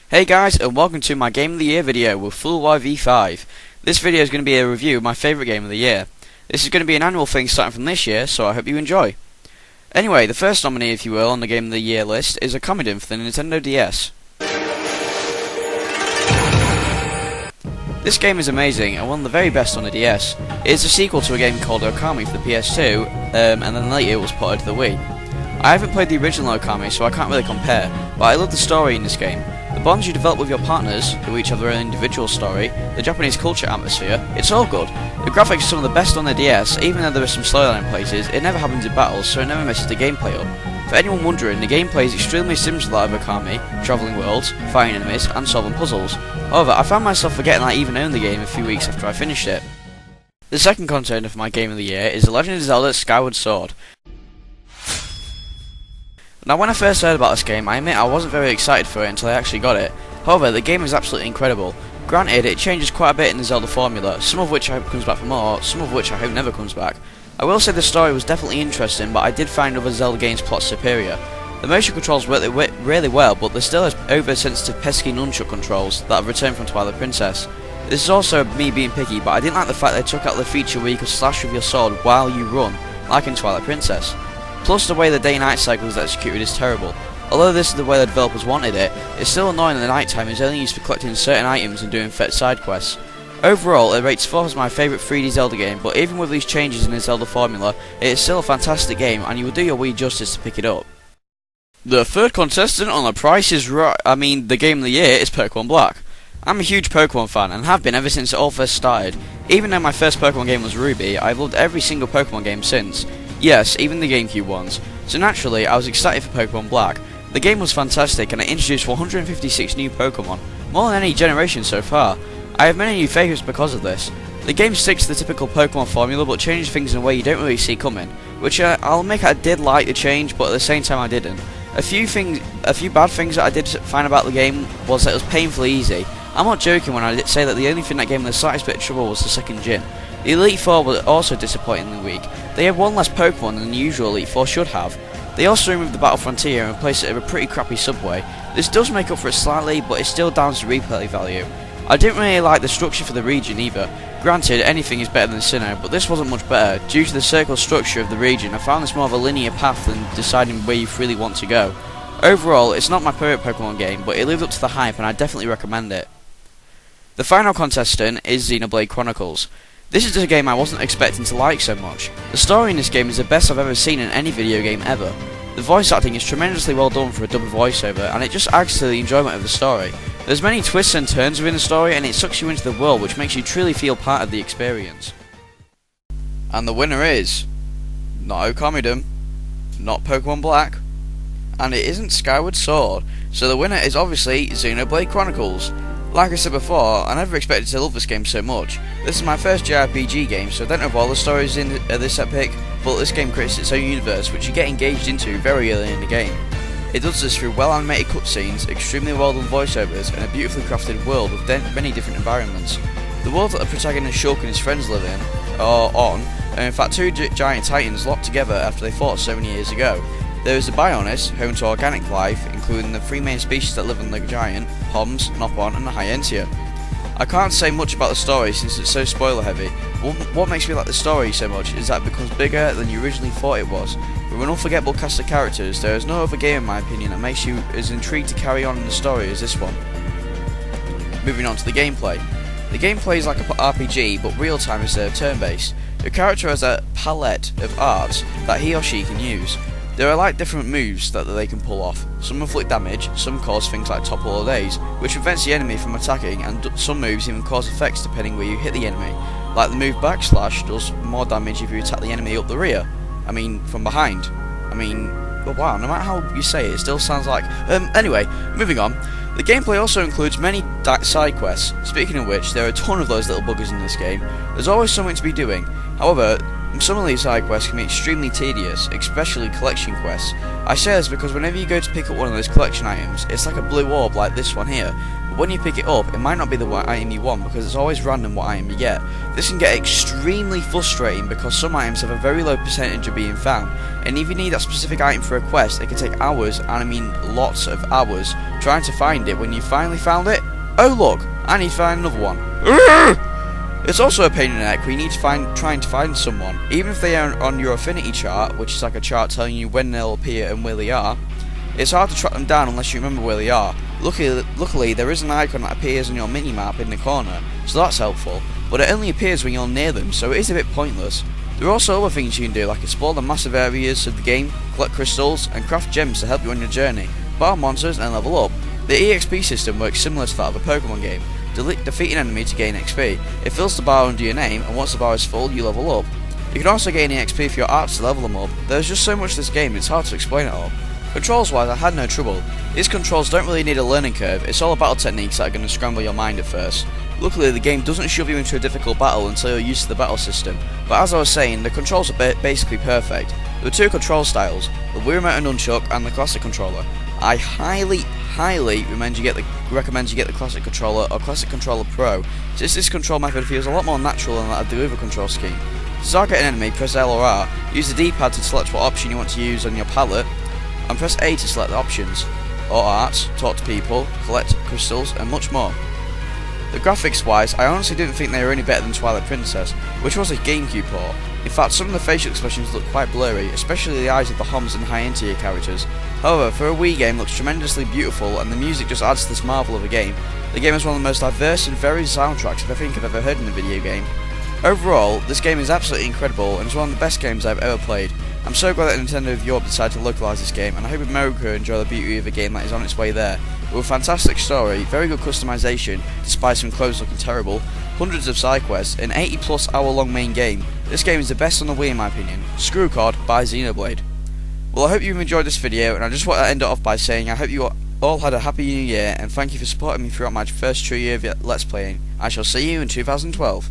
Hey guys, and welcome to my Game of the Year video with Full YV5. This video is going to be a review of my favourite game of the year. This is going to be an annual thing starting from this year, so I hope you enjoy. Anyway, the first nominee, if you will, on the Game of the Year list is Okamiden for the Nintendo DS. This game is amazing and one of the very best on the DS. It is a sequel to a game called Okami for the PS2, and then later it was ported to the Wii. I haven't played the original Okami, so I can't really compare, but I love the story in this game. The bonds you develop with your partners, who each have their own individual story, the Japanese culture atmosphere, it's all good. The graphics are some of the best on the DS, even though there are some slowdown places, it never happens in battles, so it never messes the gameplay up. For anyone wondering, the gameplay is extremely similar to that of Okami, travelling worlds, fighting enemies, and solving puzzles. However, I found myself forgetting I even owned the game a few weeks after I finished it. The second contender for my Game of the Year is The Legend of Zelda Skyward Sword. Now, when I first heard about this game, I admit I wasn't very excited for it until I actually got it. However, the game is absolutely incredible. Granted, it changes quite a bit in the Zelda formula, some of which I hope comes back for more, some of which I hope never comes back. I will say the story was definitely interesting, but I did find other Zelda games' plots superior. The motion controls work really well, but there still is over-sensitive pesky nunchuck controls that have returned from Twilight Princess. This is also me being picky, but I didn't like the fact they took out the feature where you could slash with your sword while you run, like in Twilight Princess. Plus, the way the day-night cycle is executed is terrible. Although this is the way the developers wanted it, it's still annoying that the night time is only used for collecting certain items and doing side quests. Overall, it rates 4 as my favourite 3D Zelda game, but even with these changes in the Zelda formula, it is still a fantastic game and you will do your Wii justice to pick it up. The third contestant on The Price is Right, the Game of the Year is Pokemon Black. I'm a huge Pokemon fan and have been ever since it all first started. Even though my first Pokemon game was Ruby, I've loved every single Pokemon game since. Yes, even the GameCube ones. So naturally, I was excited for Pokemon Black. The game was fantastic and it introduced 156 new Pokemon, more than any generation so far. I have many new favourites because of this. The game sticks to the typical Pokemon formula but changes things in a way you don't really see coming, which I'll admit I did like the change, but at the same time I didn't. A few bad things that I did find about the game was that it was painfully easy. I'm not joking when I say that the only thing that gave me the slightest bit of trouble was the second gym. The Elite Four were also disappointingly weak. They had one less Pokemon than the usual Elite Four should have. They also removed the Battle Frontier and replaced it with a pretty crappy subway. This does make up for it slightly, but it's still down to replay value. I didn't really like the structure for the region either. Granted, anything is better than Sinnoh, but this wasn't much better. Due to the circle structure of the region, I found this more of a linear path than deciding where you really want to go. Overall, it's not my favourite Pokemon game, but it lived up to the hype and I definitely recommend it. The final contestant is Xenoblade Chronicles. This is a game I wasn't expecting to like so much. The story in this game is the best I've ever seen in any video game ever. The voice acting is tremendously well done for a double voiceover and it just adds to the enjoyment of the story. There's many twists and turns within the story and it sucks you into the world, which makes you truly feel part of the experience. And the winner is not Okamiden, not Pokemon Black, and it isn't Skyward Sword, so the winner is obviously Xenoblade Chronicles. Like I said before, I never expected to love this game so much. This is my first JRPG game, so I don't know if all the stories in this epic, but this game creates its own universe which you get engaged into very early in the game. It does this through well animated cutscenes, extremely well done voiceovers, and a beautifully crafted world with many different environments. The world that the protagonist Shulk and his friends live in, or on, are in fact two giant titans locked together after they fought so many years ago. There is the Bionis, home to organic life, including the 3 main species that live on the giant, Homs, Nopon and Hyentia. I can't say much about the story since it's so spoiler heavy. What makes me like the story so much is that it becomes bigger than you originally thought it was. With an unforgettable cast of characters, there is no other game in my opinion that makes you as intrigued to carry on in the story as this one. Moving on to the gameplay. The gameplay is like an RPG, but real time instead of turn-based. Your character has a palette of arts that he or she can use. There are like different moves that they can pull off. Some inflict damage, some cause things like topple or daze, which prevents the enemy from attacking, and some moves even cause effects depending where you hit the enemy. Like the move Backslash does more damage if you attack the enemy up the rear. From behind. Oh wow, no matter how you say it, it still sounds like... Anyway, moving on. The gameplay also includes many side quests. Speaking of which, there are a ton of those little buggers in this game. There's always something to be doing. However, some of these side quests can be extremely tedious, especially collection quests. I say this because whenever you go to pick up one of those collection items, it's like a blue orb like this one here. but when you pick it up, it might not be the item you want because it's always random what item you get. This can get extremely frustrating because some items have a very low percentage of being found, and if you need that specific item for a quest, it can take hours, and I mean lots of hours, trying to find it. When you finally found it, oh look, I need to find another one. It's also a pain in the neck when you need to trying to find someone, even if they are on your affinity chart, which is like a chart telling you when they'll appear and where they are. It's hard to track them down unless you remember where they are. Luckily there is an icon that appears on your minimap in the corner, so that's helpful, but it only appears when you're near them, so it is a bit pointless. There are also other things you can do, like explore the massive areas of the game, collect crystals, and craft gems to help you on your journey, battle monsters and level up. The EXP system works similar to that of a Pokemon game. Defeat an enemy to gain XP. It fills the bar under your name, and once the bar is full, you level up. You can also gain EXP for your arts to level them up. There's just so much to this game, it's hard to explain it all. Controls wise, I had no trouble. These controls don't really need a learning curve, it's all battle techniques that are going to scramble your mind at first. Luckily, the game doesn't shove you into a difficult battle until you're used to the battle system, but as I was saying, the controls are basically perfect. There are two control styles, the Wiimote and Nunchuck and the classic controller. I highly recommend you get the classic controller or classic controller pro, since this control method feels a lot more natural than that of the other control scheme. To target an enemy, press L or R, use the D-pad to select what option you want to use on your palette, and press A to select the options, or arts, talk to people, collect crystals, and much more. The graphics wise, I honestly didn't think they were any better than Twilight Princess, which was a GameCube port. In fact, some of the facial expressions look quite blurry, especially the eyes of the Homs and high-end tier characters. However, for a Wii game, it looks tremendously beautiful, and the music just adds to this marvel of a game. The game has one of the most diverse and varied soundtracks I think I've ever heard in a video game. Overall, this game is absolutely incredible, and is one of the best games I've ever played. I'm so glad that Nintendo of Europe decided to localise this game, and I hope America enjoy the beauty of a game that is on its way there. With a fantastic story, very good customization, despite some clothes looking terrible, hundreds of side quests, an 80+ hour long main game, this game is the best on the Wii in my opinion. Screw COD by Xenoblade. Well, I hope you've enjoyed this video, and I just want to end it off by saying I hope you all had a happy new year, and thank you for supporting me throughout my first true year of Let's Playing. I shall see you in 2012.